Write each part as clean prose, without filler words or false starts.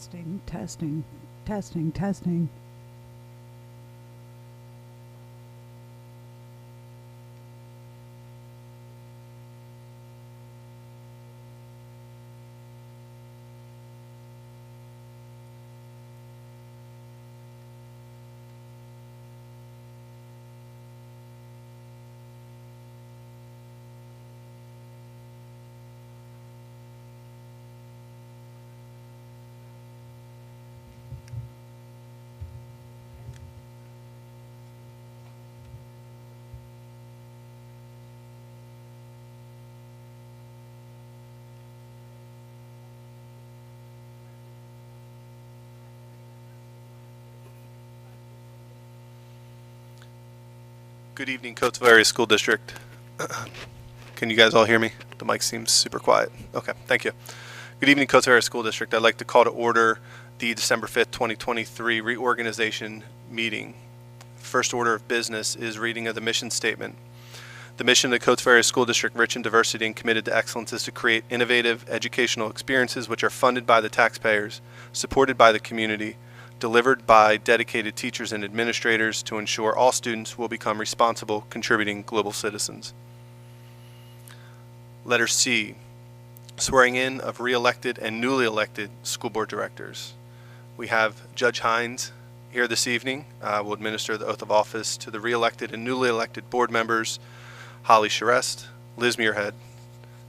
Testing, testing, testing, testing. Good evening, Coatesville Area School District. Can you guys all hear me? The mic seems super quiet. Okay, thank you. Good evening, Coatesville Area School District. I'd like to call to order the December 5th, 2023 reorganization meeting. First order of business is reading of the mission statement. The mission of the Coatesville Area School District, rich in diversity and committed to excellence, is to create innovative educational experiences which are funded by the taxpayers, supported by the community, delivered by dedicated teachers and administrators to ensure all students will become responsible, contributing global citizens. Letter C, swearing in of re-elected and newly elected school board directors. We have Judge Hines here this evening. Will administer the oath of office to the re-elected and newly elected board members, Holly Charest, Liz Muirhead,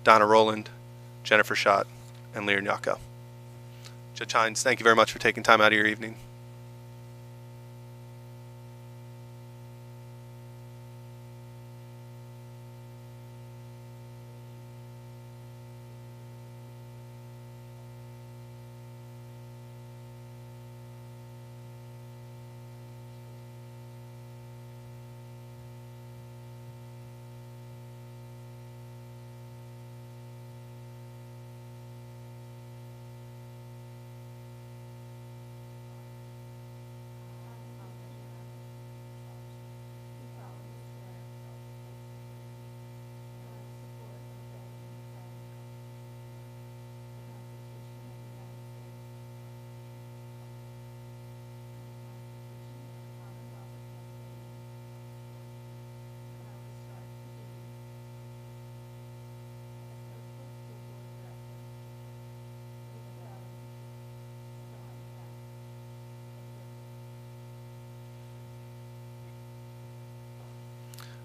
Donna Rowland, Jennifer Schott, and Lear Nyako. Judge Hines, thank you very much for taking time out of your evening.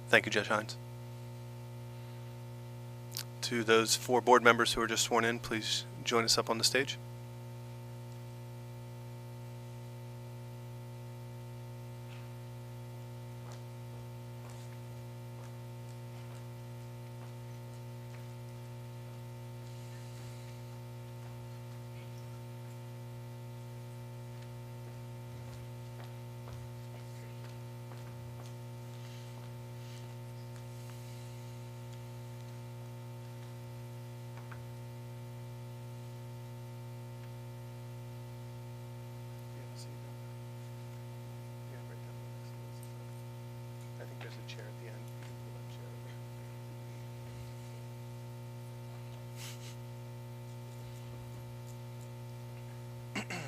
Thank you, Judge Hines. To those 4 board members who were just sworn in, please join us up on the stage. I think there's a chair at the end. You can pull that chair over.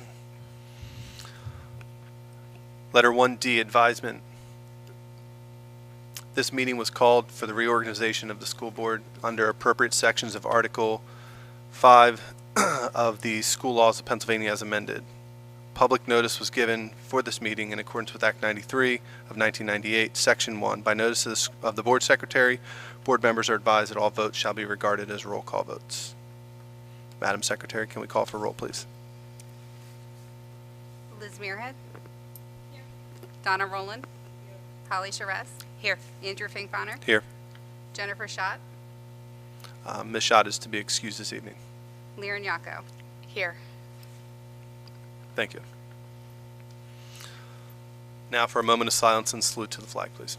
Letter 1D, advisement. This meeting was called for the reorganization of the school board under appropriate sections of Article 5 of the School Laws of Pennsylvania as amended. Public notice was given for this meeting in accordance with Act 93 of 1998, Section 1. By notice of the board secretary, board members are advised that all votes shall be regarded as roll call votes. Madam Secretary, can we call for roll, please? Liz Muirhead. Here. Donna Rowland. Here. Holly Charest. Here. Andrew Finkbonner. Here. Jennifer Schott. Ms. Schott is to be excused this evening. Lear Nyako. Here. Thank you. Now for a moment of silence and salute to the flag, please.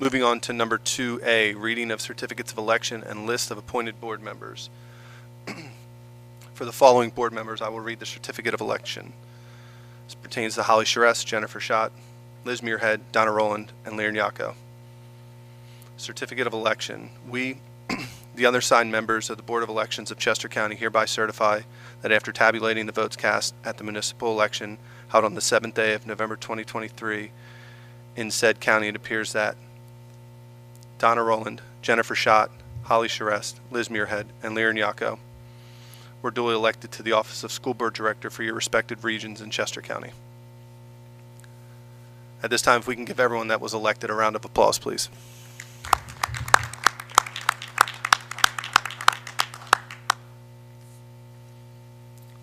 Moving on to number 2A, reading of certificates of election and list of appointed board members. For the following board members, I will read the certificate of election. This pertains to Holly Charest, Jennifer Schott, Liz Muirhead, Donna Rowland, and Lear Nyako. Certificate of election. We, the undersigned members of the Board of Elections of Chester County, hereby certify that after tabulating the votes cast at the municipal election held on the 7th day of November 2023 in said county, it appears that Donna Rowland, Jennifer Schott, Holly Charest, Liz Muirhead, and Lear Nyako were duly elected to the office of School Board Director for your respective regions in Chester County. At this time, if we can give everyone that was elected a round of applause, please.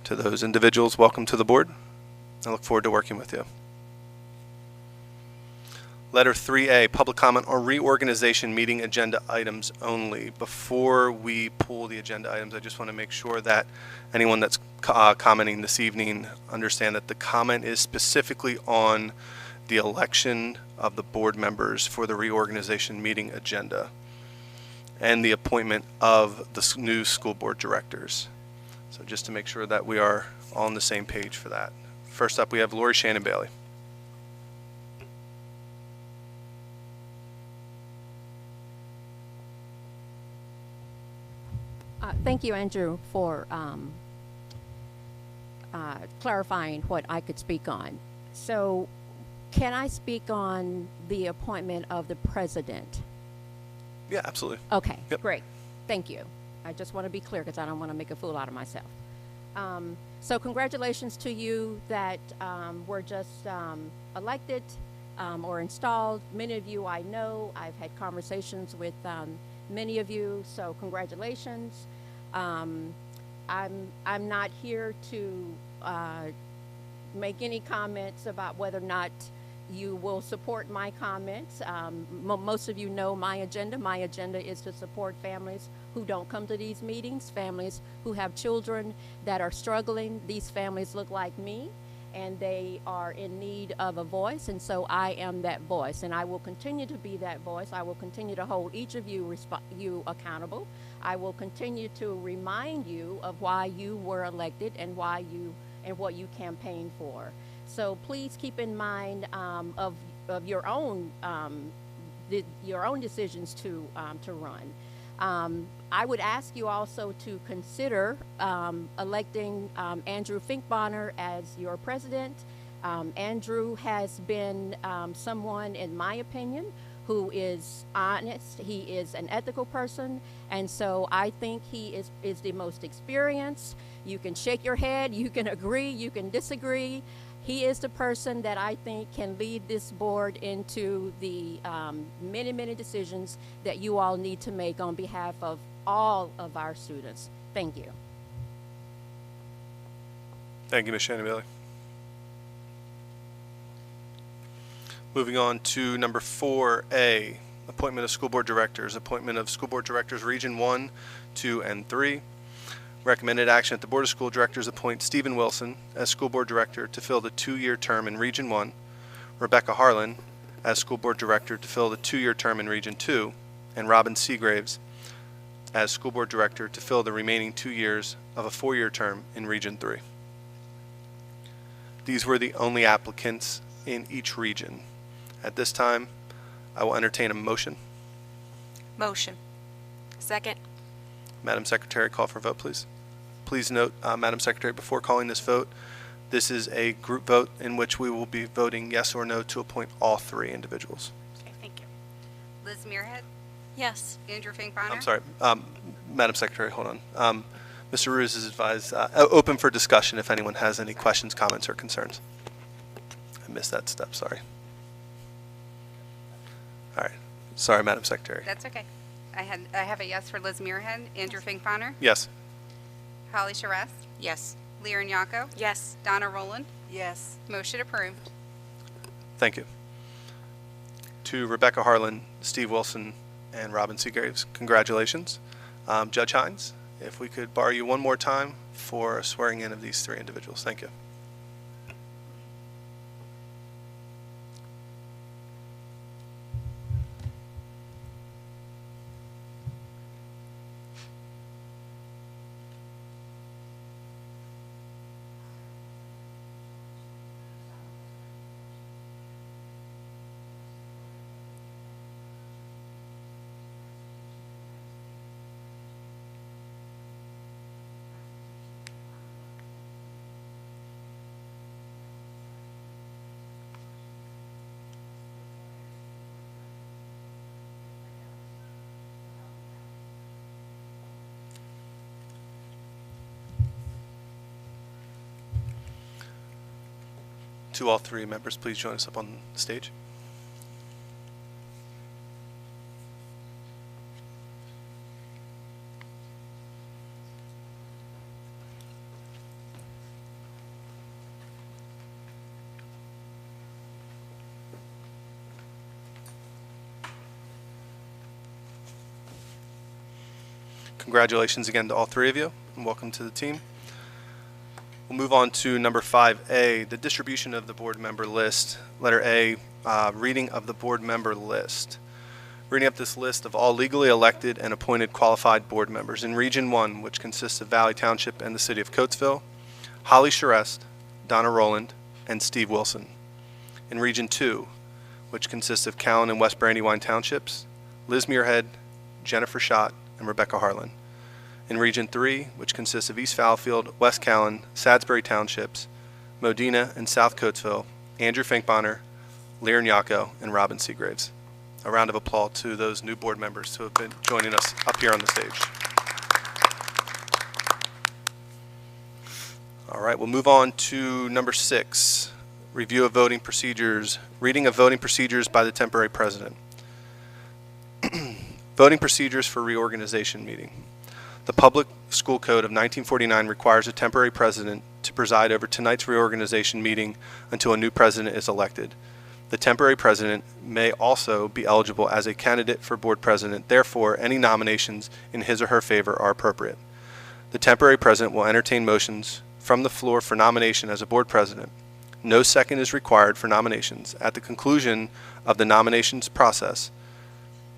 To those individuals, welcome to the board. I look forward to working with you. Letter 3A, public comment on reorganization meeting agenda items only. Before we pull the agenda items, I just want to make sure that anyone that's commenting this evening understand that the comment is specifically on the election of the board members for the reorganization meeting agenda and the appointment of the new school board directors. So just to make sure that we are on the same page for that. First up, we have Lori Shannon Bailey. Thank you, Andrew, for clarifying what I could speak on. So, can I speak on the appointment of the president? Yeah, absolutely. Okay, Yep. Great. Thank you. I just want to be clear because I don't want to make a fool out of myself. So congratulations to you that were just elected or installed. Many of you I know. I've had conversations with many of you, so congratulations. I'm not here to make any comments about whether or not you will support my comments. Most of you know my agenda. My agenda is to support families who don't come to these meetings, families who have children that are struggling. These families look like me, and they are in need of a voice, and so I am that voice, and I will continue to be that voice. I will continue to hold each of you accountable. I will continue to remind you of why you were elected and why you and what you campaigned for. So please keep in mind of your own decisions to run. I would ask you also to consider electing Andrew Finkbonner as your president. Andrew has been someone, in my opinion, who is honest. He is an ethical person, and so I think he is the most experienced. You can shake your head, you can agree, you can disagree. He is the person that I think can lead this board into the many, many decisions that you all need to make on behalf of all of our students. Thank you. Thank you, Ms. Shannon Bailey. Moving on to number 4A, appointment of school board directors. Appointment of school board directors, Region 1, 2, and 3. Recommended action that the Board of School Directors appoint Stephen Wilson as School Board Director to fill the 2-year term in Region 1, Rebecca Harlan as School Board Director to fill the 2-year term in Region 2, and Robin Seagraves as School Board Director to fill the remaining 2 years of a 4-year term in Region 3. These were the only applicants in each region. At this time, I will entertain a motion. Motion. Second. Madam Secretary, call for a vote, please. Please note, Madam Secretary, before calling this vote, this is a group vote in which we will be voting yes or no to appoint all 3 individuals. Okay, thank you. Liz Muirhead, Yes. Andrew Finkbonner. I'm sorry, Madam Secretary, hold on. Mr. Ruse is advised, open for discussion if anyone has any questions, comments, or concerns. I missed that step, sorry. All right, sorry, Madam Secretary. That's okay. I have a yes for Liz Muirhead. Andrew Finkbonner. Yes. Holly Charest. Yes. Lear Nyako. Yes. Donna Rowland. Yes. Motion approved. Thank you. To Rebecca Harlan, Steve Wilson, and Robin Seagraves, congratulations. Judge Hines, if we could borrow you one more time for swearing in of these 3 individuals. Thank you. to all three members please join us up on stage? Congratulations again to all three of you, and welcome to the team. We'll move on to number 5A, the distribution of the board member list. Letter A, reading of the board member list. Reading up this list of all legally elected and appointed qualified board members in Region 1, which consists of Valley Township and the City of Coatesville, Holly Charest, Donna Rowland, and Steve Wilson. In Region 2, which consists of Callan and West Brandywine Townships, Liz Muirhead, Jennifer Schott, and Rebecca Harlan. In Region 3, which consists of East Fallowfield, West Callan, Salisbury Townships, Modena, and South Coatesville, Andrew Finkbonner, Lear Nyako, and Robin Seagraves. A round of applause to those new board members who have been joining us up here on the stage. All right, we'll move on to number 6, review of voting procedures. Reading of voting procedures by the temporary president. Voting procedures for reorganization meeting. The Public School Code of 1949 requires a temporary president to preside over tonight's reorganization meeting until a new president is elected. The temporary president may also be eligible as a candidate for board president. Therefore, any nominations in his or her favor are appropriate. The temporary president will entertain motions from the floor for nomination as a board president. No second is required for nominations. At the conclusion of the nominations process,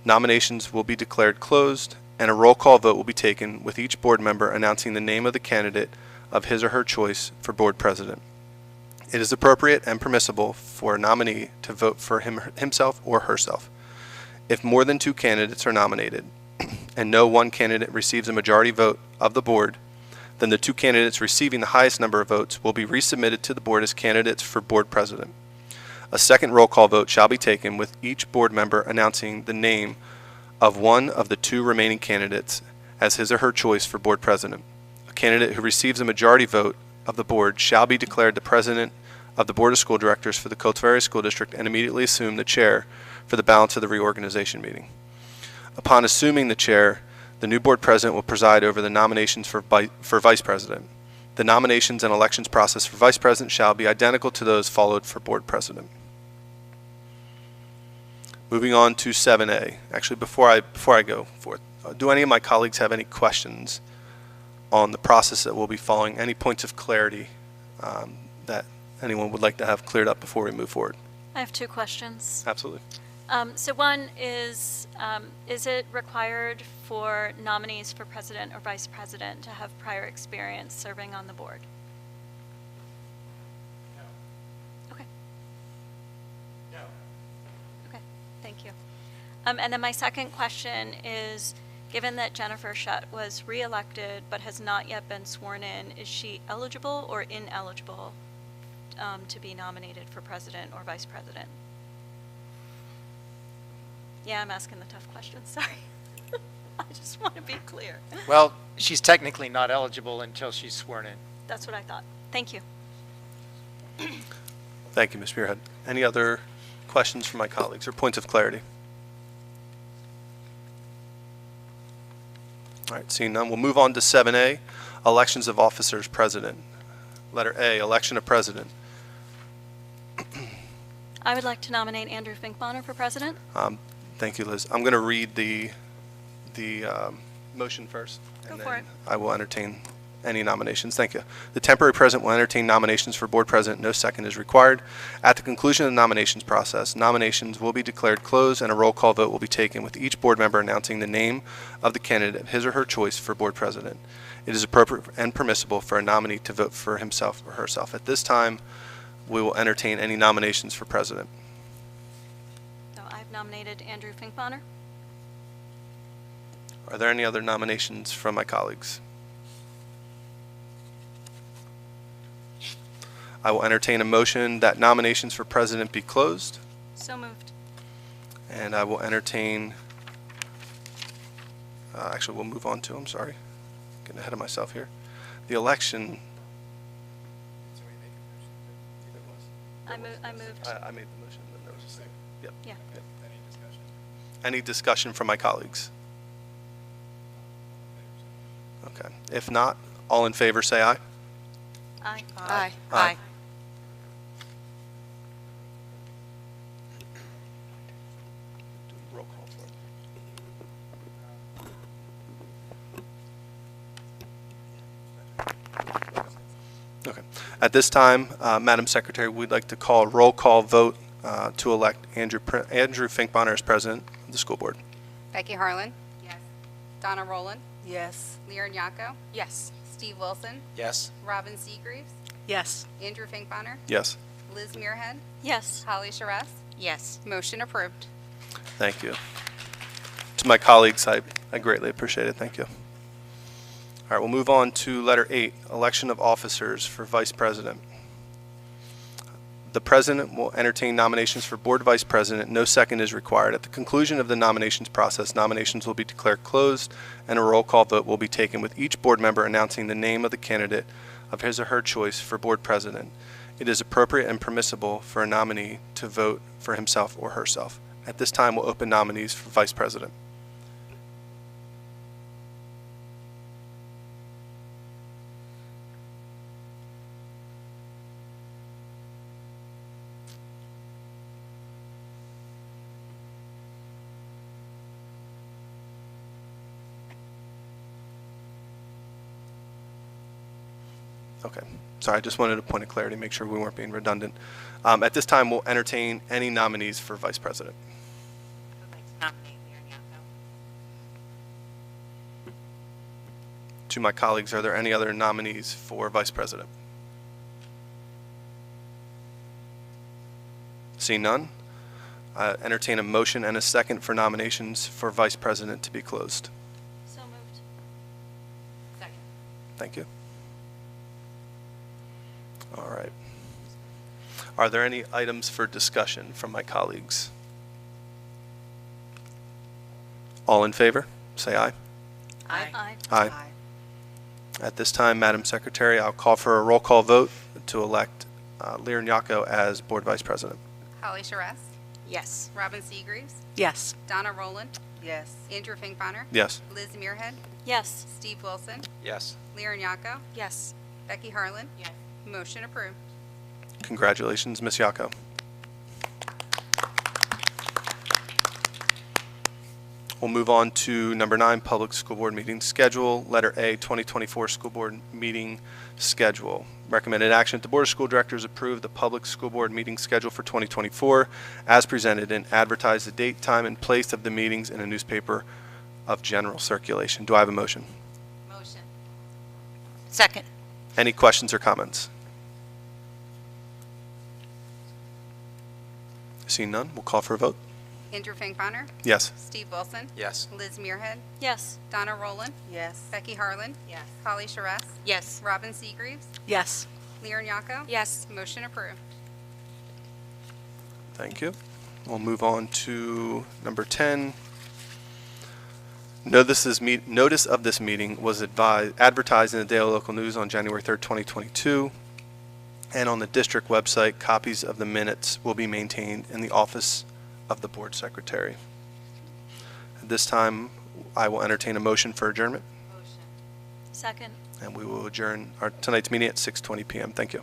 nominations will be declared closed and a roll call vote will be taken with each board member announcing the name of the candidate of his or her choice for board president. It is appropriate and permissible for a nominee to vote for himself or herself. If more than 2 candidates are nominated and no one candidate receives a majority vote of the board, then the 2 candidates receiving the highest number of votes will be resubmitted to the board as candidates for board president. A second roll call vote shall be taken with each board member announcing the name of one of the 2 remaining candidates as his or her choice for board president. A candidate who receives a majority vote of the board shall be declared the president of the Board of School Directors for the Coatesville Area School District and immediately assume the chair for the balance of the reorganization meeting. Upon assuming the chair, the new board president will preside over the nominations for vice president. The nominations and elections process for vice president shall be identical to those followed for board president. Moving on to 7A. Actually, before I go forth, do any of my colleagues have any questions on the process that we'll be following? Any points of clarity that anyone would like to have cleared up before we move forward? I have 2 questions. Absolutely. So one is it required for nominees for president or vice president to have prior experience serving on the board? No. Okay. No. Okay, thank you. And then my second question is, given that Jennifer Schott was re-elected but has not yet been sworn in, is she eligible or ineligible to be nominated for president or vice president? Yeah, I'm asking the tough questions, sorry. I just want to be clear. Well, she's technically not eligible until she's sworn in. That's what I thought. Thank you. Thank you, Ms. Muirhead. Any other questions from my colleagues or points of clarity? All right, seeing none, we'll move on to 7A, elections of officers president. Letter A, election of president. I would like to nominate Andrew Finkbonner for president. Thank you, Liz. I'm going to read the motion first, and Go for it. I will entertain any nominations. Thank you. The temporary president will entertain nominations for board president. No second is required. At the conclusion of the nominations process, nominations will be declared closed and a roll call vote will be taken with each board member announcing the name of the candidate of his or her choice for board president. It is appropriate and permissible for a nominee to vote for himself or herself. At this time, we will entertain any nominations for president. So I've nominated Andrew Finkbonner. Are there any other nominations from my colleagues? I will entertain a motion that nominations for president be closed, So moved. and I will entertain, actually we'll move on to, I'm sorry, getting ahead of myself here. The election. I moved. I made the motion, then there was a second. Yep. Yeah. Yep. Any discussion from my colleagues? Okay. If not, all in favor say aye. Aye. Aye. Aye. Roll call for it. Okay. At this time, Madam Secretary, we'd like to call a roll call vote to elect Andrew Finkbonner as president of the school board. Becky Harlan. Yes. Donna Rowland. Yes. Lear Nyako. Yes. Steve Wilson. Yes. Robin Seagreaves. Yes. Andrew Finkbonner. Yes. Liz Muirhead. Yes. Holly Charest. Yes. Motion approved. Thank you. To my colleagues, I greatly appreciate it. Thank you. All right, we'll move on to letter 8, election of officers for vice president. The president will entertain nominations for board vice president. No second is required. At the conclusion of the nominations process, nominations will be declared closed and a roll call vote will be taken with each board member announcing the name of the candidate of his or her choice for board president. It is appropriate and permissible for a nominee to vote for himself or herself. At this time, we'll open nominees for vice president. Okay. Sorry, I just wanted a point of clarity, make sure we weren't being redundant. At this time, we'll entertain any nominees for vice president. I'd like to nominate Lear Nyako. To my colleagues, are there any other nominees for vice president? Seeing none, entertain a motion and a second for nominations for vice president to be closed. So moved. Second. Thank you. All right. Are there any items for discussion from my colleagues? All in favor, say aye. Aye. Aye. At this time, Madam Secretary, I'll call for a roll call vote to elect Lear Nyako as board vice president. Holly Charest. Yes. Robin Seagreaves. Yes. Donna Rowland. Yes. Andrew Finkbonner. Yes. Liz Muirhead. Yes. Steve Wilson. Yes. Lear Nyako. Yes. Becky Harlan. Yes. Motion approved. Congratulations, Ms. Yako. We'll move on to number 9, public school board meeting schedule. Letter A, 2024 school board meeting schedule. Recommended action that the Board of School Directors approve the public school board meeting schedule for 2024 as presented and advertise the date, time, and place of the meetings in a newspaper of general circulation. Do I have a motion? Motion. Second. Any questions or comments? Seeing none, we'll call for a vote. Andrew Finkbonner. Yes. Steve Wilson. Yes. Liz Muirhead. Yes. Donna Rowland. Yes. Becky Harlan. Yes. Holly Charest. Yes. Robin Seagreaves. Yes. Lear Nyako. Yes. Motion approved. Thank you. We'll move on to number 10. Notice of this meeting was advertised in the Daily Local News on January 3rd, 2022, and on the district website. Copies of the minutes will be maintained in the office of the board secretary. At this time, I will entertain a motion for adjournment, Motion. Second. and we will adjourn our tonight's meeting at 6:20 p.m. Thank you.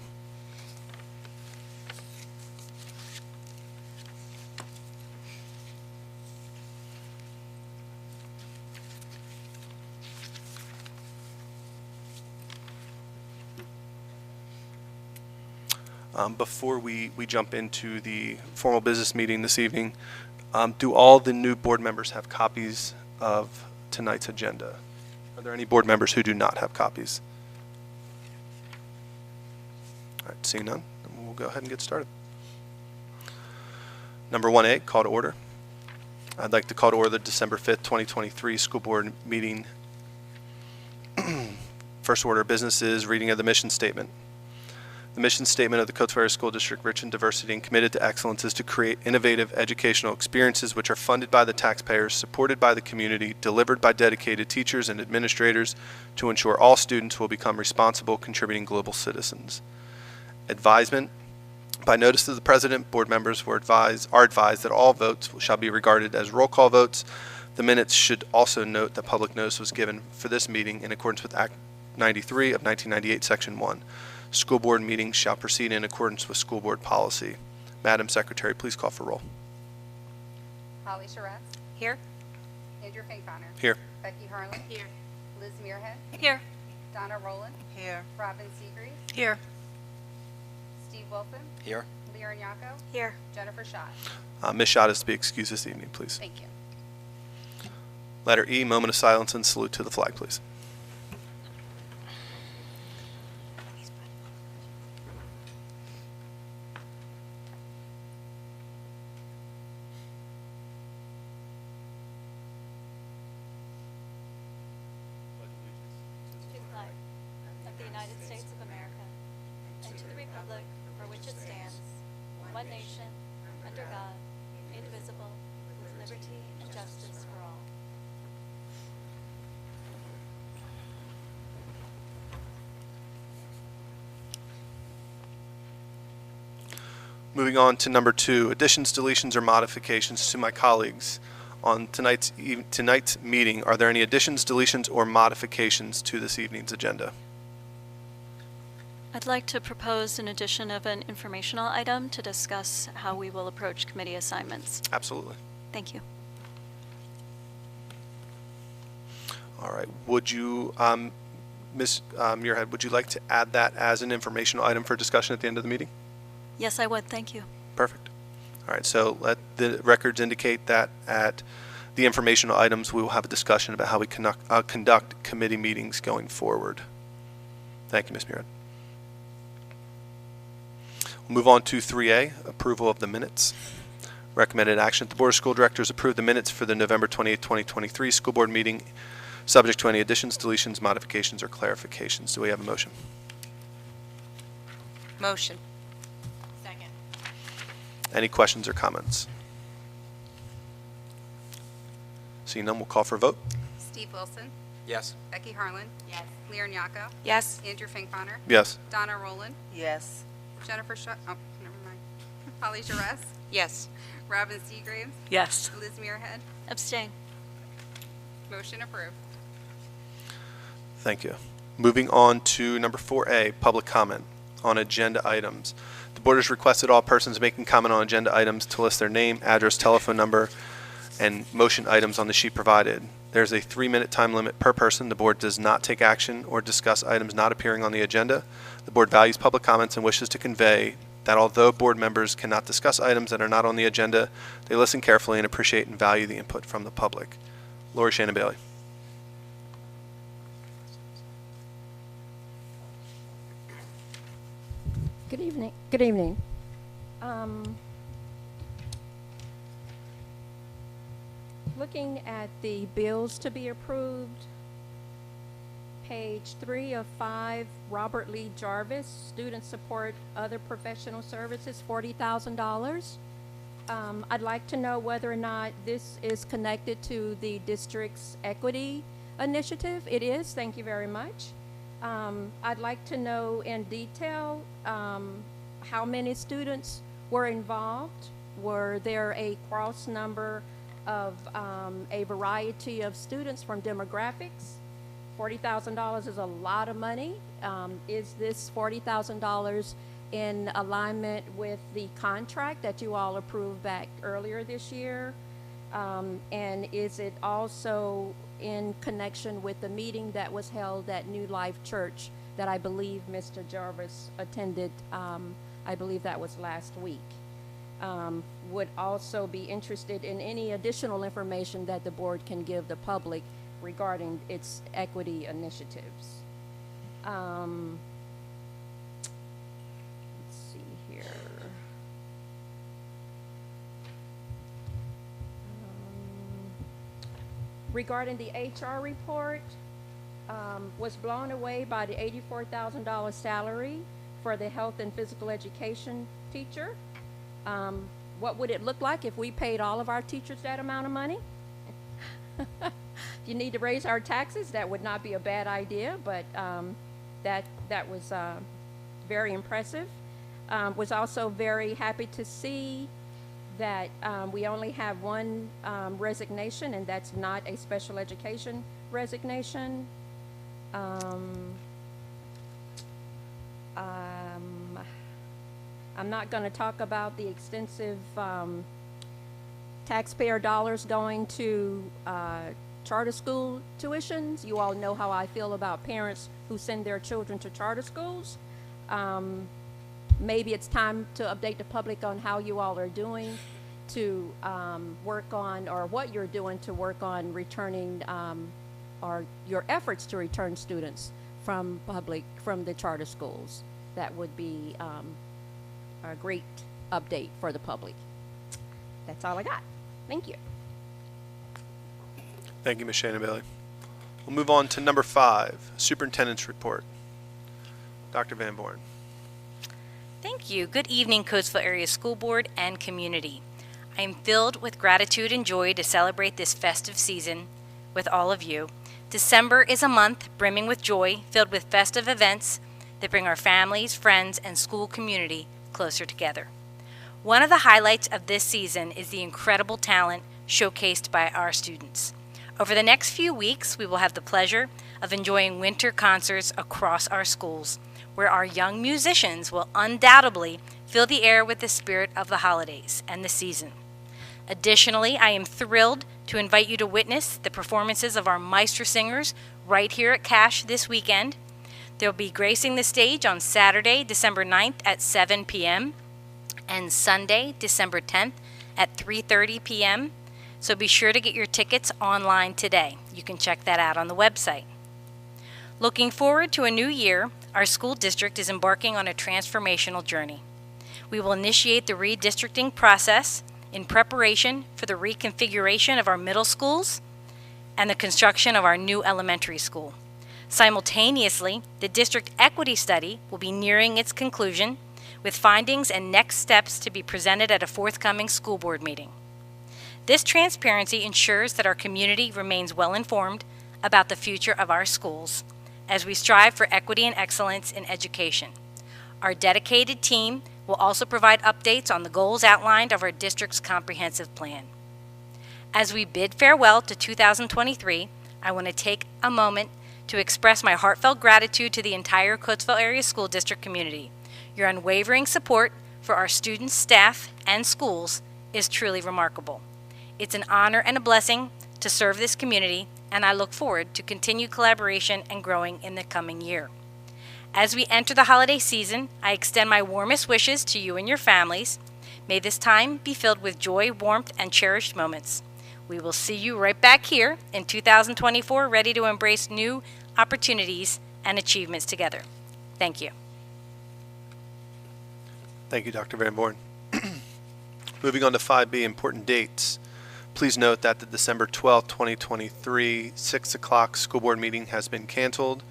Before we jump into the formal business meeting this evening, do all the new board members have copies of tonight's agenda? Are there any board members who do not have copies? All right, seeing none, then we'll go ahead and get started. Number 1A, call to order. I'd like to call to order the December 5th, 2023 school board meeting. First order of business is reading of the mission statement. The mission statement of the Coatesville School District, rich in diversity and committed to excellence, is to create innovative educational experiences which are funded by the taxpayers, supported by the community, delivered by dedicated teachers and administrators to ensure all students will become responsible, contributing global citizens. Advisement By notice to the president, board members are advised that all votes shall be regarded as roll call votes. The minutes should also note that public notice was given for this meeting in accordance with Act 93 of 1998, Section 1. School board meetings shall proceed in accordance with school board policy. Madam Secretary, please call for roll. Holly Charest. Here. Andrew Finkbeiner. Here. Becky Harlan. Here. Liz Muirhead. Here. Donna Rowland. Here. Robin Seagreaves. Here. Steve Wilson. Here. Leah Nyako. Here. Jennifer Schott. Ms. Schott is to be excused this evening, please. Thank you. Letter E, moment of silence and salute to the flag, please. To the flag of the United States of America and to the republic for which it stands, one nation, under God, indivisible, with liberty and justice for all. Moving on to number 2, additions, deletions, or modifications to my colleagues. On tonight's meeting, are there any additions, deletions, or modifications to this evening's agenda? I'd like to propose an addition of an informational item to discuss how we will approach committee assignments. Absolutely. Thank you. All right. Would you, Ms. Muirhead, would you like to add that as an informational item for discussion at the end of the meeting? Yes, I would. Thank you. Perfect. All right, so let the records indicate that at the informational items, we will have a discussion about how we conduct committee meetings going forward. Thank you, Ms. Muirhead. We'll move on to 3A, approval of the minutes. Recommended action, the Board of School Directors approve the minutes for the November 28, 2023 school board meeting, subject to any additions, deletions, modifications, or clarifications. Do we have a motion? Motion. Second. Any questions or comments? Seeing none, we'll call for a vote. Steve Wilson. Yes. Becky Harlan. Yes. Leah Nyako. Yes. Andrew Finkbeiner. Yes. Donna Rowland. Yes. Jennifer Schott. Oh, never mind. Holly Charest. Yes. Robin Seagreaves. Yes. Liz Muirhead. Abstain. Motion approved. Thank you. Moving on to number 4A, public comment on agenda items. The board has requested all persons making comment on agenda items to list their name, address, telephone number, and motion items on the sheet provided. There's a 3-minute time limit per person. The board does not take action or discuss items not appearing on the agenda. The board values public comments and wishes to convey that although board members cannot discuss items that are not on the agenda, they listen carefully and appreciate and value the input from the public. Lori Shannon Bailey. Good evening. Good evening. Looking at the bills to be approved, page 3 of 5, Robert Lee Jarvis, student support, other professional services, $40,000. I'd like to know whether or not this is connected to the district's equity initiative. It is. Thank you very much. I'd like to know in detail how many students were involved. Were there a cross number of a variety of students from demographics? $40,000 is a lot of money. Is this $40,000 in alignment with the contract that you all approved back earlier this year? And is it also in connection with the meeting that was held at New Life Church that I believe Mr. Jarvis attended? I believe that was last week. Would also be interested in any additional information that the board can give the public regarding its equity initiatives. Let's see here. Regarding the HR report, was blown away by the $84,000 salary for the health and physical education teacher. What would it look like if we paid all of our teachers that amount of money? If you need to raise our taxes, that would not be a bad idea, but that was very impressive. Was also very happy to see that we only have one resignation, and that's not a special education resignation. I'm not going to talk about the extensive taxpayer dollars going to charter school tuitions. You all know how I feel about parents who send their children to charter schools. Maybe it's time to update the public on how you all are doing to work on, or what you're doing to work on returning, or your efforts to return students from the charter schools. That would be a great update for the public. That's all I got. Thank you. Thank you, Ms. Shannon Bailey. We'll move on to number 5, Superintendent's Report. Dr. Van Born. Thank you. Good evening, Coatesville Area School Board and community. I am filled with gratitude and joy to celebrate this festive season with all of you. December is a month brimming with joy, filled with festive events that bring our families, friends, and school community closer together. One of the highlights of this season is the incredible talent showcased by our students. Over the next few weeks, we will have the pleasure of enjoying winter concerts across our schools, where our young musicians will undoubtedly fill the air with the spirit of the holidays and the season. Additionally, I am thrilled to invite you to witness the performances of our Meister singers right here at Cache this weekend. They'll be gracing the stage on Saturday, December 9th at 7 p.m. and Sunday, December 10th at 3:30 p.m. So be sure to get your tickets online today. You can check that out on the website. Looking forward to a new year, our school district is embarking on a transformational journey. We will initiate the redistricting process in preparation for the reconfiguration of our middle schools and the construction of our new elementary school. Simultaneously, the district equity study will be nearing its conclusion, with findings and next steps to be presented at a forthcoming school board meeting. This transparency ensures that our community remains well informed about the future of our schools as we strive for equity and excellence in education. Our dedicated team will also provide updates on the goals outlined of our district's comprehensive plan. As we bid farewell to 2023, I want to take a moment to express my heartfelt gratitude to the entire Coatesville Area School District community. Your unwavering support for our students, staff, and schools is truly remarkable. It's an honor and a blessing to serve this community, and I look forward to continued collaboration and growing in the coming year. As we enter the holiday season, I extend my warmest wishes to you and your families. May this time be filled with joy, warmth, and cherished moments. We will see you right back here in 2024, ready to embrace new opportunities and achievements together. Thank you. Thank you, Dr. Van Born. Moving on to 5B, important dates. Please note that the December 12th, 2023, 6 o'clock school board meeting has been canceled.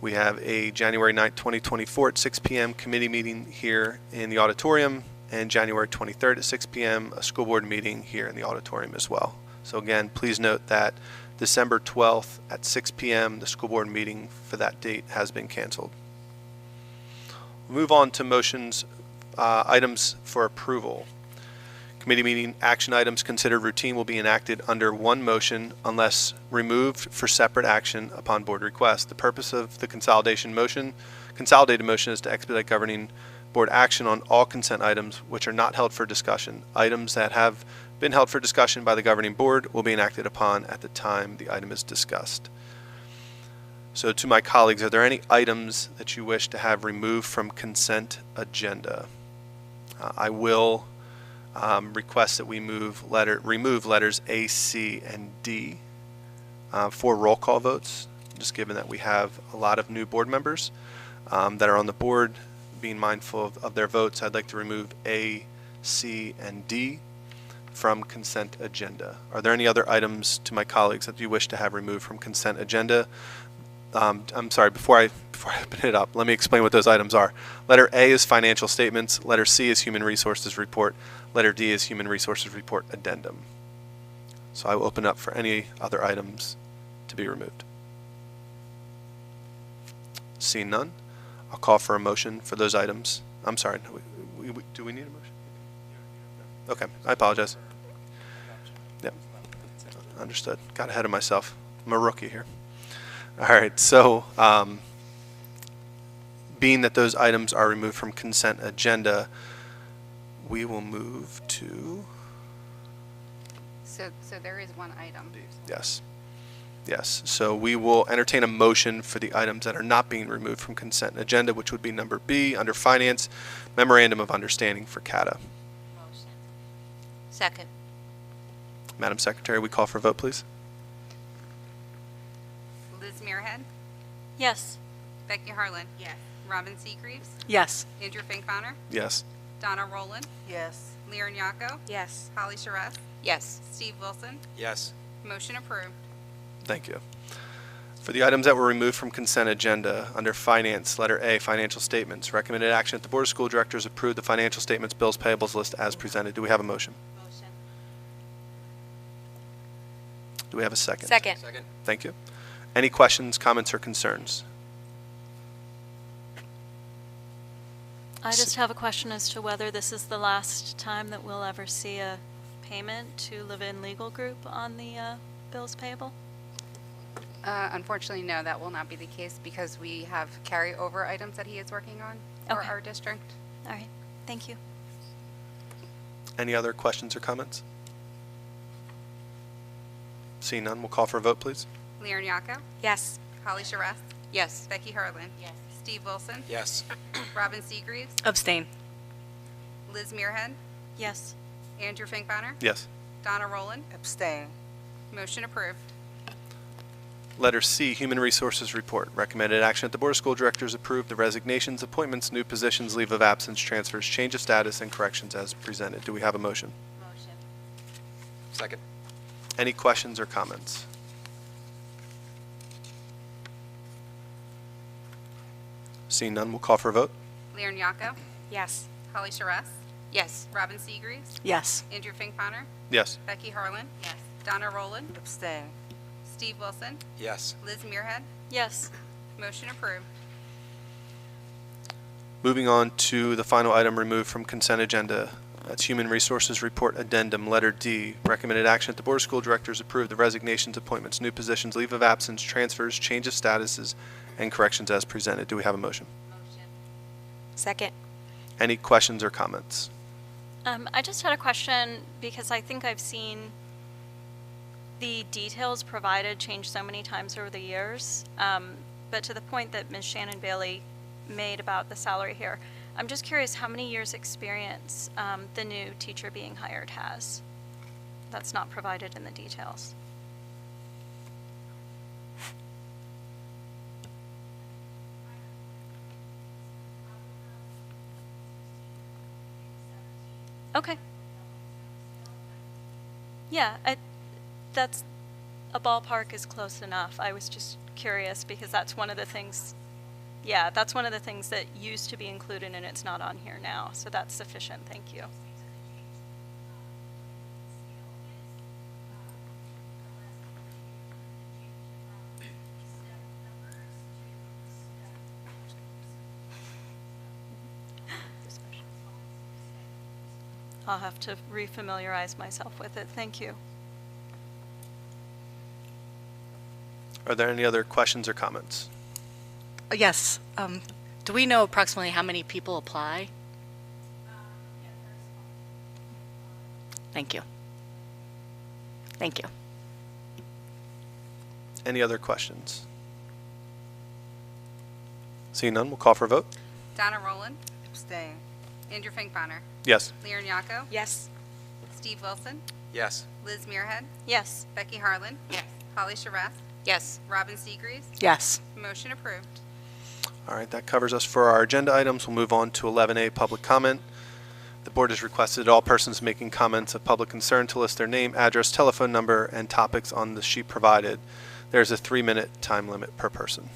We have a January 9th, 2024 at 6 p.m. committee meeting here in the auditorium, and January 23rd at 6 p.m. a school board meeting here in the auditorium as well. So again, please note that December 12th at 6 p.m. the school board meeting for that date has been canceled. We'll move on to motions, items for approval. Committee meeting action items considered routine will be enacted under one motion unless removed for separate action upon board request. The purpose of the consolidated motion is to expedite governing board action on all consent items which are not held for discussion. Items that have been held for discussion by the governing board will be enacted upon at the time the item is discussed. So to my colleagues, are there any items that you wish to have removed from consent agenda? I will request that we remove letters A, C, and D for roll call votes, just given that we have a lot of new board members that are on the board. Being mindful of their votes, I'd like to remove A, C, and D from consent agenda. Are there any other items to my colleagues that you wish to have removed from consent agenda? I'm sorry, before I open it up, let me explain what those items are. Letter A is financial statements, letter C is human resources report, letter D is human resources report addendum. So I will open up for any other items to be removed. Seeing none, I'll call for a motion for those items I'm sorry. Do we need a motion? Okay, I apologize. Yeah, understood. Got ahead of myself. I'm a rookie here. All right, so being that those items are removed from consent agenda, we will move to, So there is one item. yes. Yes, so we will entertain a motion for the items that are not being removed from consent agenda, which would be number B, under Finance, Memorandum of Understanding for CATA. Second. Madam Secretary, we call for a vote, please. Liz Muirhead, Yes. Becky Harlan, Yes. Robin Seagreaves, Yes. Andrew Finkbonner, Yes. Donna Rowland, Yes. Lear Nyako, Yes. Holly Sharef, Yes. Steve Wilson. Yes. Motion approved. Thank you. For the items that were removed from consent agenda, under Finance, letter A, financial statements, recommended action that the Board of School Directors approve the financial statements, bills, payables list as presented. Do we have a motion? Motion. Do we have a second? Second. Second. Thank you. Any questions, comments, or concerns? I just have a question as to whether this is the last time that we'll ever see a payment to Live-In Legal Group on the bills payable? Unfortunately, no, that will not be the case because we have carryover items that he is working on for Okay. our district. All right, thank you. Any other questions or comments? Seeing none, we'll call for a vote, please. Lear Nyako, Yes. Holly Sharef, Yes. Becky Harlan, Yes. Steve Wilson, Yes. Robin Seagreaves, Abstain. Liz Muirhead, Yes. Andrew Finkbonner, Yes. Donna Rowland. Abstain. Motion approved. Letter C, Human Resources Report. Recommended action that the Board of School Directors approve the resignations, appointments, new positions, leave of absence, transfers, change of status, and corrections as presented. Do we have a motion? Motion. Second. Any questions or comments? Seeing none, we'll call for a vote. Lear Nyako, Yes. Holly Sharef, Yes. Robin Seagreaves, Yes. Andrew Finkbonner, Yes. Becky Harlan, Yes. Donna Rowland, Abstain. Steve Wilson, Yes. Liz Muirhead. Yes. Motion approved. Moving on to the final item removed from consent agenda. That's Human Resources Report Addendum, letter D. Recommended action that the Board of School Directors approve the resignations, appointments, new positions, leave of absence, transfers, change of statuses, and corrections as presented. Do we have a motion? Motion. Second. Any questions or comments? I just had a question because I think I've seen the details provided change so many times over the years. But to the point that Ms. Shannon Bailey made about the salary here, I'm just curious how many years' experience the new teacher being hired has. That's not provided in the details. Okay. Yeah, that's, a ballpark is close enough. I was just curious because that's one of the things, yeah, that's one of the things that used to be included and it's not on here now. So that's sufficient. Thank you. I'll have to refamiliarize myself with it. Thank you. Are there any other questions or comments? Yes. Do we know approximately how many people apply? Thank you. Thank you. Any other questions? Seeing none, we'll call for a vote. Donna Rowland, Abstain. Andrew Finkbonner, Yes. Lear Nyako, Yes. Steve Wilson, Yes. Liz Muirhead, Yes. Becky Harlan, Yes. Holly Sharef, Yes. Robin Seagreaves. Yes. Motion approved. All right, that covers us for our agenda items. We'll move on to 11A, public comment. The board has requested all persons making comments of public concern to list their name, address, telephone number, and topics on the sheet provided. There's a 3-minute time limit per person.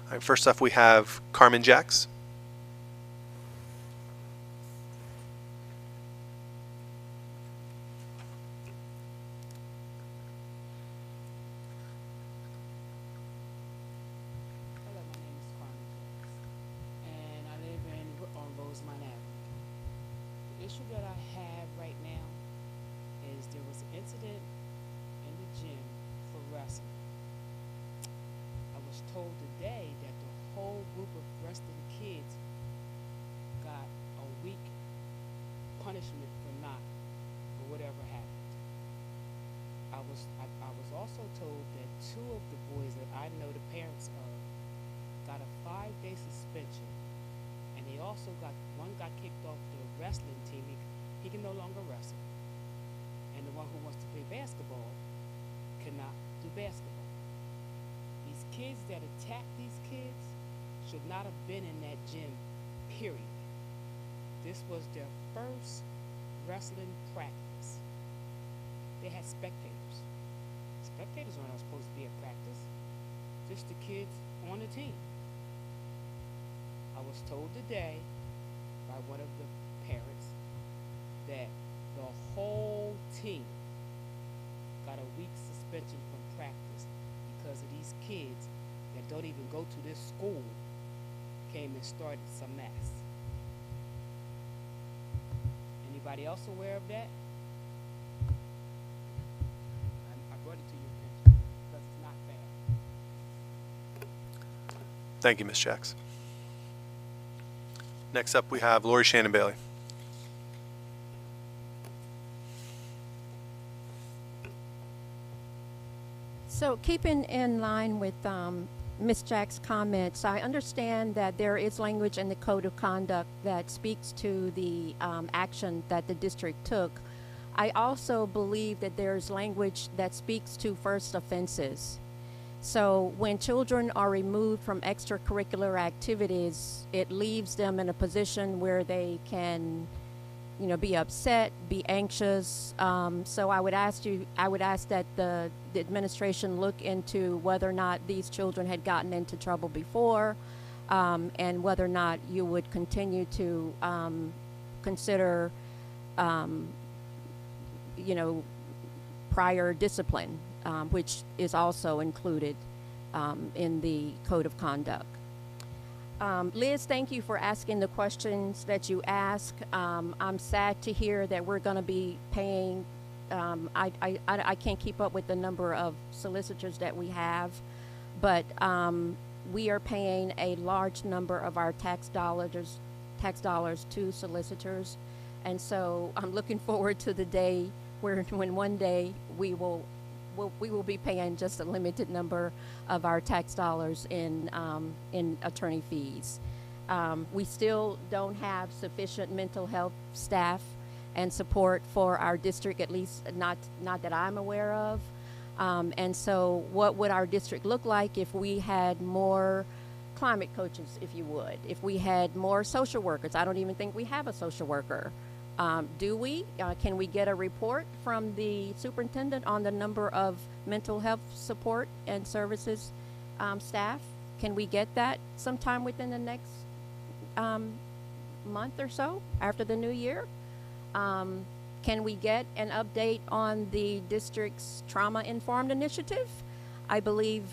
All right, first up we have Carmen Jacks. issue that I have right now is there was an incident in the gym for wrestling. I was told today that the whole group of wrestling kids got a week punishment for not, or whatever happened. I was also told that two of the boys that I know the parents of got a 5-day suspension, and they also one got kicked off the wrestling team. He can no longer wrestle, and the one who wants to play basketball cannot do basketball. These kids that attacked these kids should not have been in that gym, period. This was their first wrestling practice. They had spectators. Spectators are not supposed to be at practice, just the kids on the team. I was told today by one of the parents that the whole team got a week's suspension from practice because of these kids that don't even go to this school came and started some mess. Anybody else aware of that? I brought it to your attention because it's not fair. Thank you, Ms. Jacks. Next up, we have Lori Shannon Bailey. So keeping in line with Ms. Jack's comments, I understand that there is language in the Code of Conduct that speaks to the action that the district took. I also believe that there's language that speaks to first offenses. So when children are removed from extracurricular activities, it leaves them in a position where they can, be upset, be anxious. So I would ask that the administration look into whether or not these children had gotten into trouble before, and whether or not you would continue to consider, prior discipline, which is also included in the Code of Conduct. Liz, thank you for asking the questions that you ask. I'm sad to hear that we're going to be paying. I can't keep up with the number of solicitors that we have, but we are paying a large number of our tax dollars to solicitors, and so I'm looking forward to the day when one day we will be paying just a limited number of our tax dollars in attorney fees. We still don't have sufficient mental health staff and support for our district, at least not that I'm aware of. And so what would our district look like if we had more climate coaches, if you would, if we had more social workers? I don't even think we have a social worker. Do we? Can we get a report from the superintendent on the number of mental health support and services staff? Can we get that sometime within the next month or so after the new year? Can we get an update on the district's trauma-informed initiative? I believe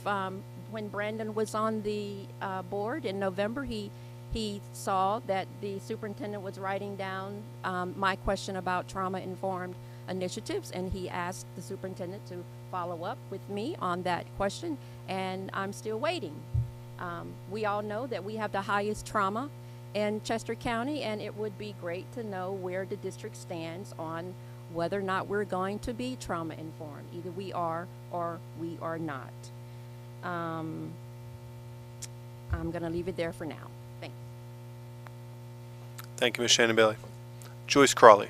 when Brandon was on the board in November, he saw that the superintendent was writing down my question about trauma-informed initiatives, and he asked the superintendent to follow up with me on that question, and I'm still waiting. We all know that we have the highest trauma in Chester County, and it would be great to know where the district stands on whether or not we're going to be trauma-informed. Either we are or we are not. I'm going to leave it there for now. Thanks. Thank you, Ms. Shannon Bailey. Joyce Crawley.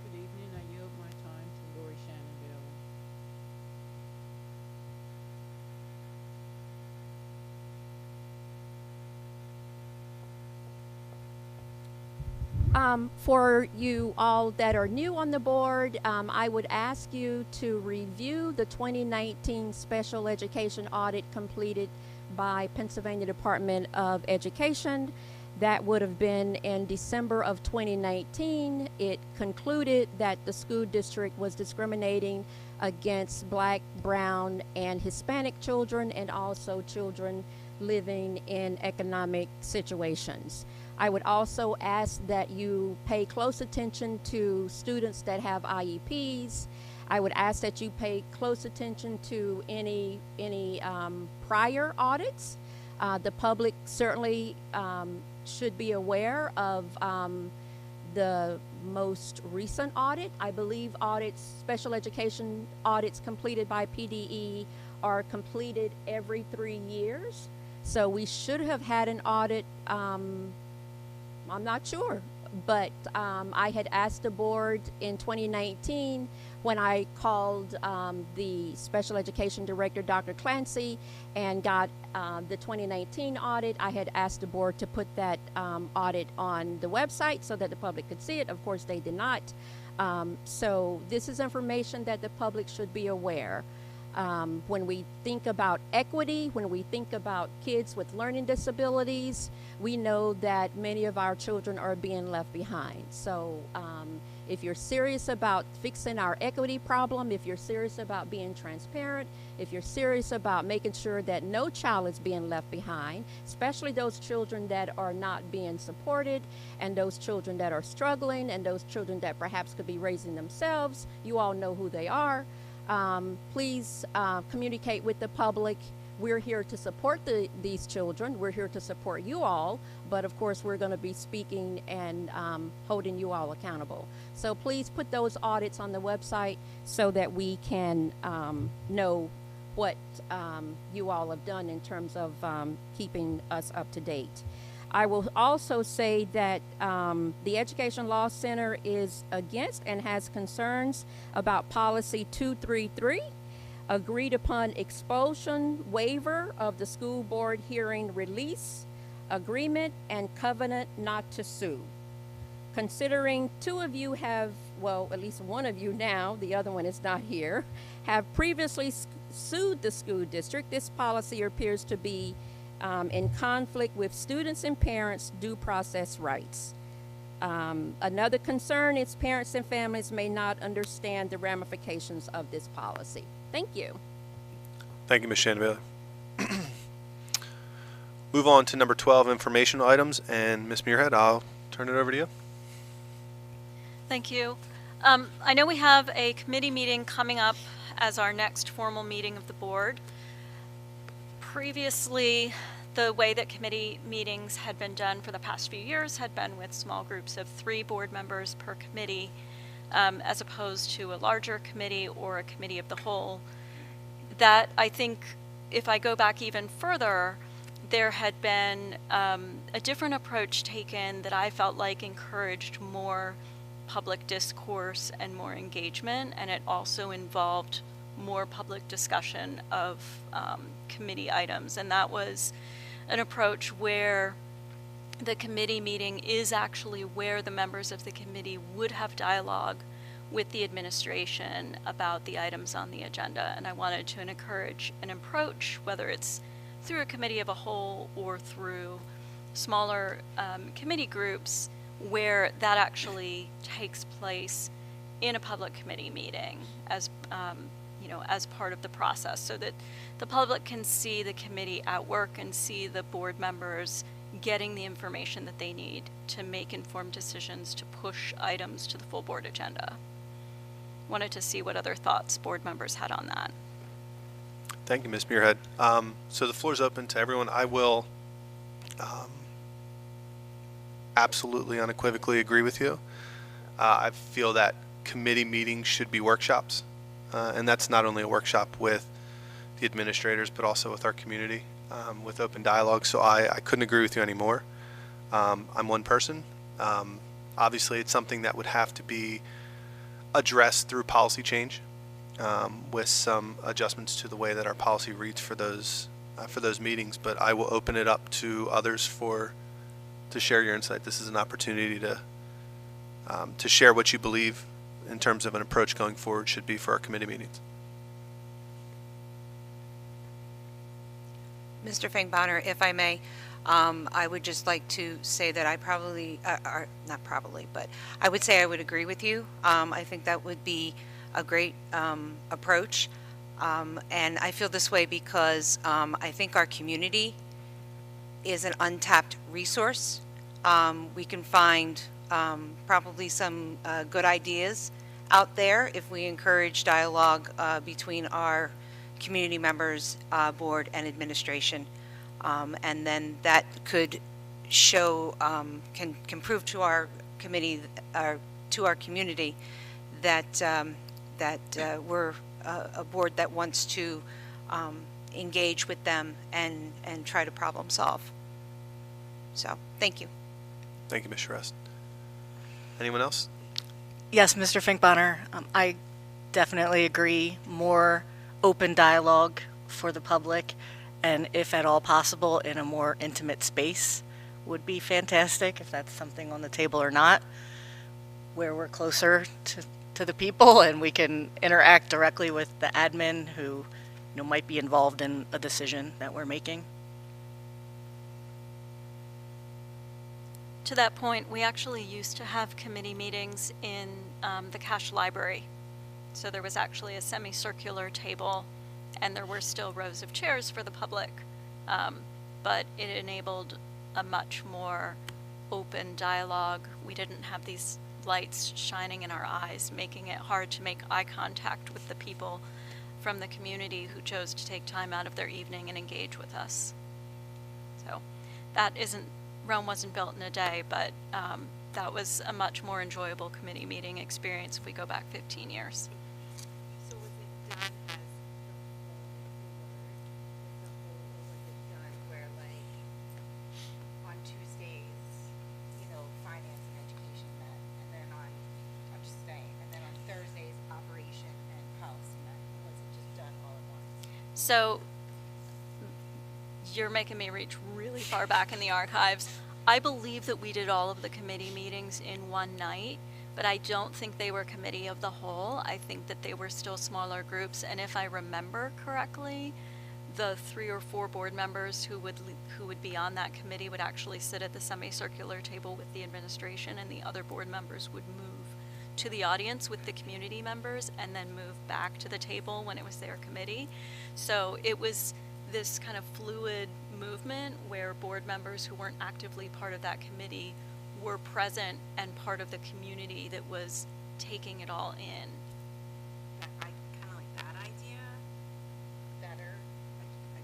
Good evening. I yield my time to Lori Shannon Bailey. For you all that are new on the board, I would ask you to review the 2019 special education audit completed by Pennsylvania Department of Education. That would have been in December of 2019. It concluded that the school district was discriminating against Black, brown, and Hispanic children, and also children living in economic situations. I would also ask that you pay close attention to students that have IEPs. I would ask that you pay close attention to any prior audits. The public certainly should be aware of the most recent audit. I believe audits, special education audits completed by PDE are completed every 3 years. So we should have had an audit, I'm not sure, but I had asked the board in 2019 when I called the special education director, Dr. Clancy, and got the 2019 audit. I had asked the board to put that audit on the website so that the public could see it. Of course, they did not. So this is information that the public should be aware. When we think about equity, when we think about kids with learning disabilities, we know that many of our children are being left behind. So if you're serious about fixing our equity problem, if you're serious about being transparent, if you're serious about making sure that no child is being left behind, especially those children that are not being supported, and those children that are struggling, and those children that perhaps could be raising themselves, you all know who they are. Please communicate with the public. We're here to support these children. We're here to support you all, but of course we're going to be speaking and holding you all accountable. So please put those audits on the website so that we can know what you all have done in terms of keeping us up to date. I will also say that the Education Law Center is against and has concerns about policy 233, agreed upon expulsion waiver of the school board hearing release agreement and covenant not to sue. Considering two of you have, well, at least one of you now, the other one is not here, have previously sued the school district, this policy appears to be in conflict with students and parents' due process rights. Another concern is parents and families may not understand the ramifications of this policy. Thank you. Thank you, Ms. Shannon Bailey. Move on to number 12, informational items, and Ms. Muirhead, I'll turn it over to you. Thank you. I know we have a committee meeting coming up as our next formal meeting of the board. Previously, the way that committee meetings had been done for the past few years had been with small groups of 3 board members per committee, as opposed to a larger committee or a committee of the whole. That, I think, if I go back even further, there had been a different approach taken that I felt like encouraged more public discourse and more engagement, and it also involved more public discussion of committee items. And that was an approach where the committee meeting is actually where the members of the committee would have dialogue with the administration about the items on the agenda. And I wanted to encourage an approach, whether it's through a committee of a whole or through smaller committee groups, where that actually takes place in a public committee meeting as as part of the process, so that the public can see the committee at work and see the board members getting the information that they need to make informed decisions to push items to the full board agenda. Wanted to see what other thoughts board members had on that. Thank you, Ms. Muirhead. So the floor is open to everyone. I will absolutely unequivocally agree with you. I feel that committee meetings should be workshops, and that's not only a workshop with the administrators but also with our community, with open dialogue. So I couldn't agree with you anymore. I'm one person. Obviously it's something that would have to be addressed through policy change, with some adjustments to the way that our policy reads for those meetings. But I will open it up to others to share your insight. This is an opportunity to share what you believe in terms of an approach going forward should be for our committee meetings. Mr. Fangbonner, if I may, I would just like to say that I probably, not probably, but I would say I would agree with you. I think that would be a great approach. And I feel this way because I think our community is an untapped resource. We can find probably some good ideas out there if we encourage dialogue between our community members, board, and administration. And then that could show, can prove to our committee, to our community that, we're a board that wants to engage with them and try to problem solve. So, thank you. Thank you, Ms. Shrest. Anyone else? Yes, Mr. Finkbonner, I definitely agree. More open dialogue for the public, and if at all possible, in a more intimate space would be fantastic, if that's something on the table or not, where we're closer to the people and we can interact directly with the admin who, might be involved in a decision that we're making. To that point, we actually used to have committee meetings in the Cash Library. So there was actually a semicircular table, and there were still rows of chairs for the public, but it enabled a much more open dialogue. We didn't have these lights shining in our eyes, making it hard to make eye contact with the people from the community who chose to take time out of their evening and engage with us. So that Rome wasn't built in a day, but that was a much more enjoyable committee meeting experience if we go back 15 years. So was it done as was it done where, like, on Tuesdays, finance and education met, and then I'm just saying, and then on Thursdays, operation and policy met? Was it just done all at once? So you're making me reach really far back in the archives. I believe that we did all of the committee meetings in one night, but I don't think they were committee of the whole. I think that they were still smaller groups, and if I remember correctly, the 3 or 4 board members who would be on that committee would actually sit at the semicircular table with the administration, and the other board members would move to the audience with the community members and then move back to the table when it was their committee. So it was this kind of fluid movement where board members who weren't actively part of that committee were present and part of the community that was taking it all in. I kind of like that idea better.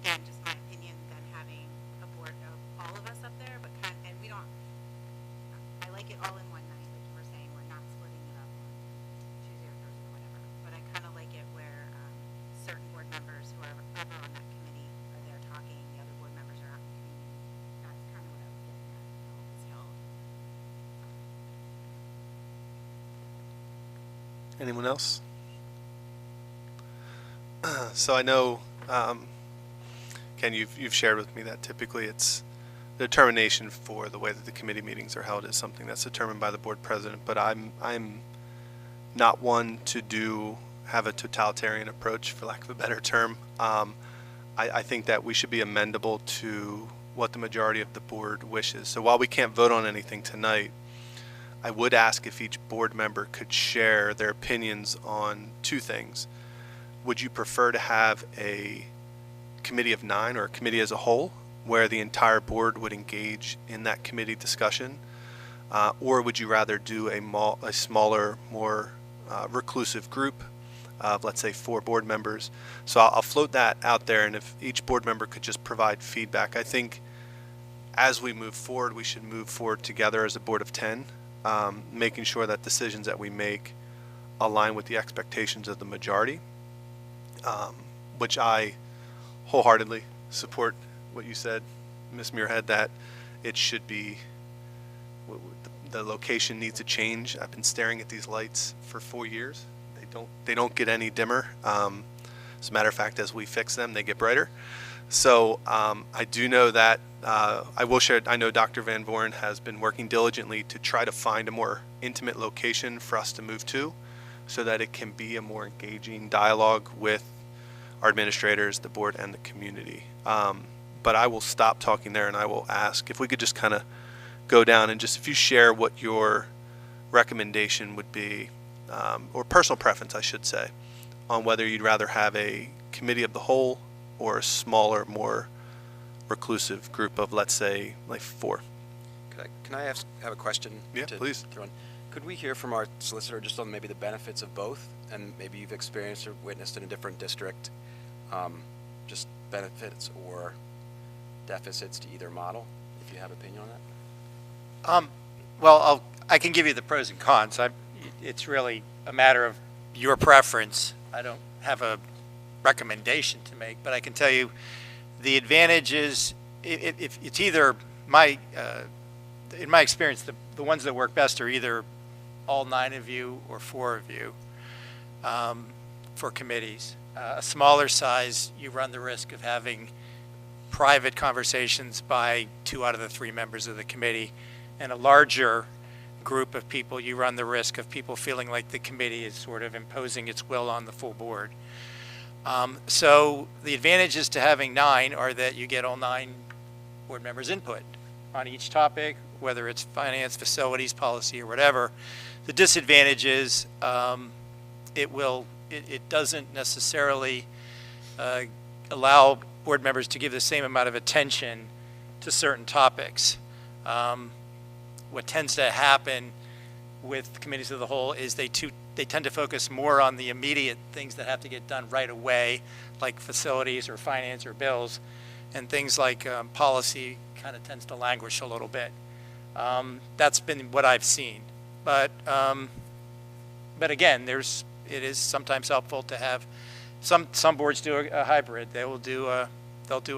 Again, just my opinion, than having a board of all of us up there, but and we don't, I like it all in one night, like you were saying, we're not splitting it up on Tuesday or Thursday or whatever, but I kind of like it where certain board members who are ever on that committee are there talking, the other board members are out in the community. That's kind of what I was getting at, it's held. Anyone else? So I know, Ken, you've shared with me that typically it's the determination for the way that the committee meetings are held is something that's determined by the board president. But I'm not one to have a totalitarian approach, for lack of a better term. I think that we should be amendable to what the majority of the board wishes. So while we can't vote on anything tonight, I would ask if each board member could share their opinions on 2 things. Would you prefer to have a committee of 9 or a committee as a whole where the entire board would engage in that committee discussion? Or would you rather do a smaller, more reclusive group of, let's say, 4 board members? So I'll float that out there, and if each board member could just provide feedback. I think as we move forward, we should move forward together as a board of 10. Making sure that decisions that we make align with the expectations of the majority, which I wholeheartedly support what you said, Ms. Muirhead, that it should be, the location needs to change. I've been staring at these lights for 4 years. They don't get any dimmer. As a matter of fact, as we fix them, they get brighter. So I do know that I will share. I know Dr. Van Voren has been working diligently to try to find a more intimate location for us to move to, so that it can be a more engaging dialogue with our administrators, the board, and the community. but I will stop talking there and I will ask if we could just kind of go down and just if you share what your recommendation would be, or personal preference, I should say, on whether you'd rather have a committee of the whole or a smaller, more reclusive group of, let's say, like 4. Can I have a question? Yeah, please. Throw in? Could we hear from our solicitor just on maybe the benefits of both, and maybe you've experienced or witnessed in a different district, just benefits or deficits to either model, if you have opinion on that? Well, I can give you the pros and cons. It's really a matter of your preference. I don't have a recommendation to make, but I can tell you the advantage is if it's either in my experience, the ones that work best are either all 9 of you or 4 of you for committees. A smaller size, you run the risk of having private conversations by 2 out of the 3 members of the committee, and a larger group of people, you run the risk of people feeling like the committee is sort of imposing its will on the full board. So the advantages to having 9 are that you get all 9 board members' input on each topic, whether it's finance, facilities, policy, or whatever. The disadvantage is it doesn't necessarily allow board members to give the same amount of attention to certain topics. What tends to happen with committees of the whole is they tend to focus more on the immediate things that have to get done right away, like facilities or finance or bills, and things like policy kind of tends to languish a little bit. That's been what I've seen, but again, it is sometimes helpful to have some boards do a hybrid. They'll do a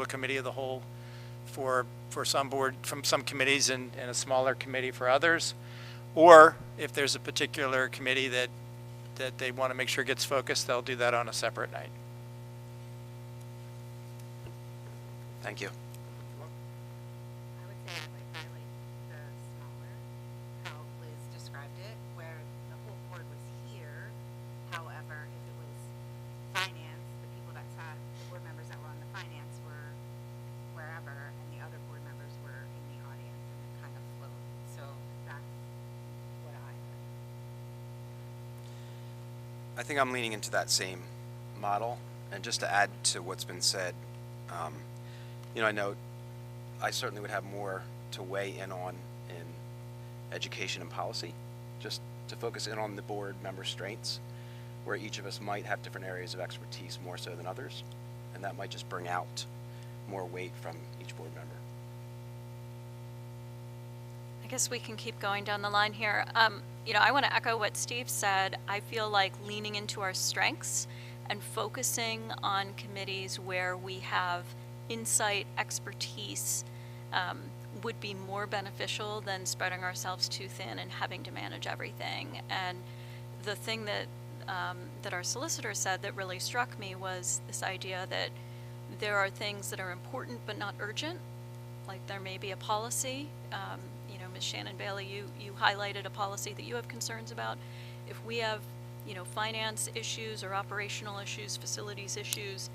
committee of the whole for some committees and a smaller committee for others, or if there's a particular committee that they want to make sure gets focused, they'll do that on a separate night. Thank you. I would say I like the smaller, how Liz described it, where the whole board was here. However, if it was finance, the people that sat, the board members that were on the finance were wherever, and the other board members were in the audience, and it kind of flowed. So that's what I like. I think I'm leaning into that same model, and just to add to what's been said, I know I certainly would have more to weigh in on in education and policy, just to focus in on the board member strengths, where each of us might have different areas of expertise more so than others, and that might just bring out more weight from each board member. I guess we can keep going down the line here. I want to echo what Steve said. I feel like leaning into our strengths and focusing on committees where we have insight, expertise, would be more beneficial than spreading ourselves too thin and having to manage everything. And the thing that our solicitor said that really struck me was this idea that there are things that are important but not urgent, like there may be a policy. Ms. Shannon Bailey, you highlighted a policy that you have concerns about. If we have, finance issues or operational issues, facilities issues,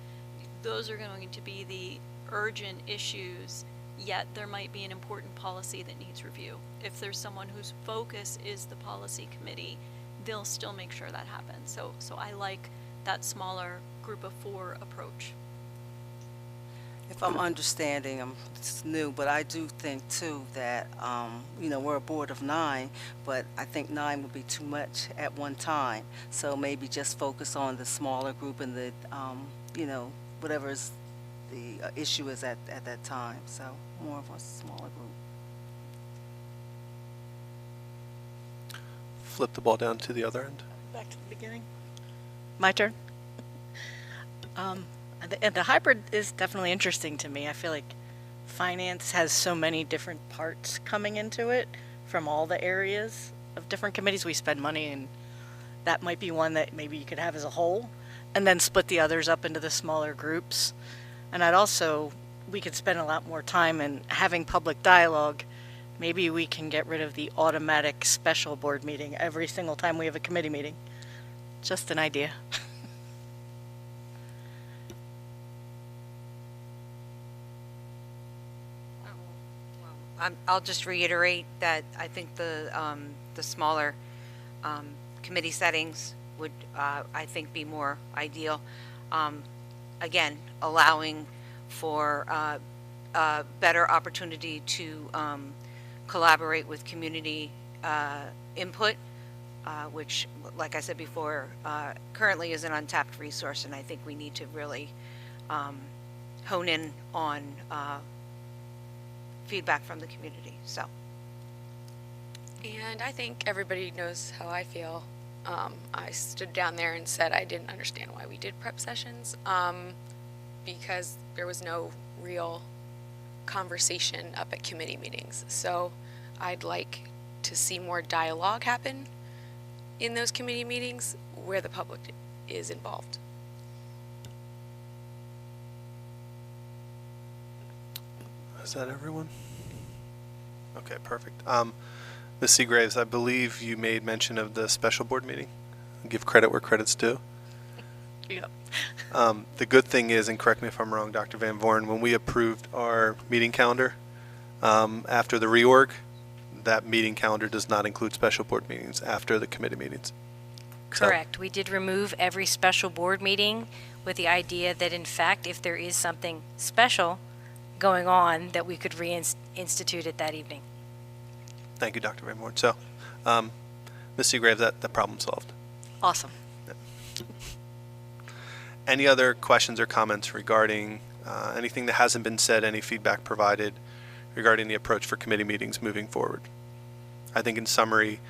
those are going to be the urgent issues, yet there might be an important policy that needs review. If there's someone whose focus is the policy committee, they'll still make sure that happens. So I like that smaller group of 4 approach. If I'm understanding, it's new, but I do think too that, we're a board of 9, but I think 9 would be too much at one time. So maybe just focus on the smaller group and the, whatever is the issue is at that time. So more of a smaller group. Flip the ball down to the other end. Back to the beginning. My turn. And the hybrid is definitely interesting to me. I feel like finance has so many different parts coming into it from all the areas of different committees we spend money in. That might be one that maybe you could have as a whole, and then split the others up into the smaller groups. And we could spend a lot more time in having public dialogue. Maybe we can get rid of the automatic special board meeting every single time we have a committee meeting. Just an idea. I'll just reiterate that I think the smaller committee settings would, I think, be more ideal. Again, allowing for better opportunity to collaborate with community input, which, like I said before, currently is an untapped resource, and I think we need to really hone in on feedback from the community. So, And I think everybody knows how I feel. I stood down there and said I didn't understand why we did prep sessions, because there was no real conversation up at committee meetings. So I'd like to see more dialogue happen in those committee meetings where the public is involved. Is that everyone? Okay, perfect. Ms. Seagraves, I believe you made mention of the special board meeting. Give credit where credit's due. Yep. The good thing is, and correct me if I'm wrong, Dr. Van Vorn, when we approved our meeting calendar after the reorg, that meeting calendar does not include special board meetings after the committee meetings. So- Correct. We did remove every special board meeting with the idea that, in fact, if there is something special going on, that we could reinstitute it that evening. Thank you, Dr. Van Vorn. So, Ms. Seagraves, that problem solved. Awesome. Any other questions or comments regarding anything that hasn't been said, any feedback provided regarding the approach for committee meetings moving forward? I think in summary,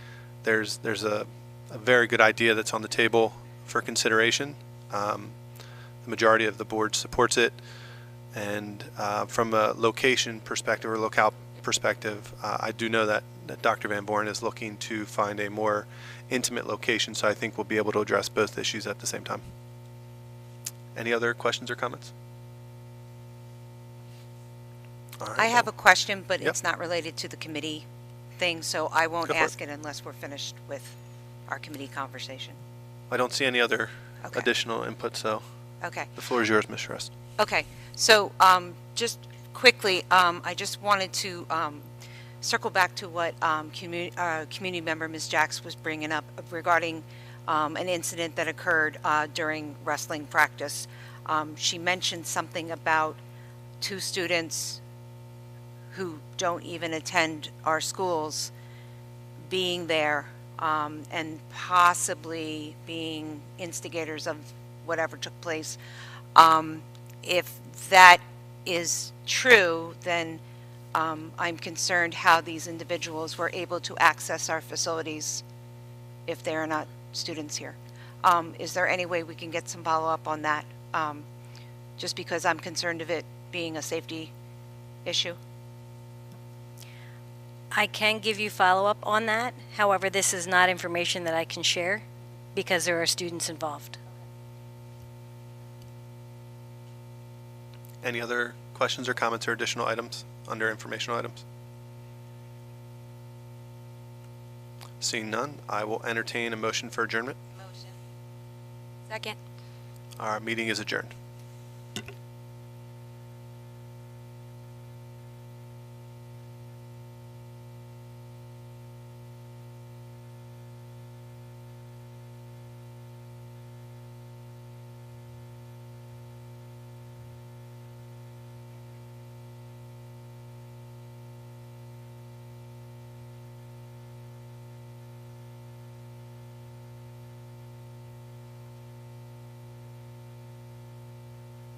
there's a very good idea that's on the table for consideration. The majority of the board supports it. And from a location perspective or locale perspective, I do know that Dr. Van Vorn is looking to find a more intimate location, so I think we'll be able to address both issues at the same time. Any other questions or comments? All right, I have a well, question, but Yep. it's not related to the committee thing, so I won't Go for ask it unless we're finished with our committee conversation. I don't see any other Okay. additional input, so Okay. the floor is yours, Ms. Rest. Okay, so just quickly, I just wanted to circle back to what community member Ms. Jacks was bringing up regarding an incident that occurred during wrestling practice. She mentioned something about 2 students who don't even attend our schools being there and possibly being instigators of whatever took place. If that is true, then I'm concerned how these individuals were able to access our facilities if they are not students here. Is there any way we can get some follow-up on that? Just because I'm concerned of it being a safety issue. I can give you follow-up on that. However, this is not information that I can share because there are students involved. Any other questions or comments or additional items under informational items? Seeing none, I will entertain a motion for adjournment. Second. Our meeting is adjourned.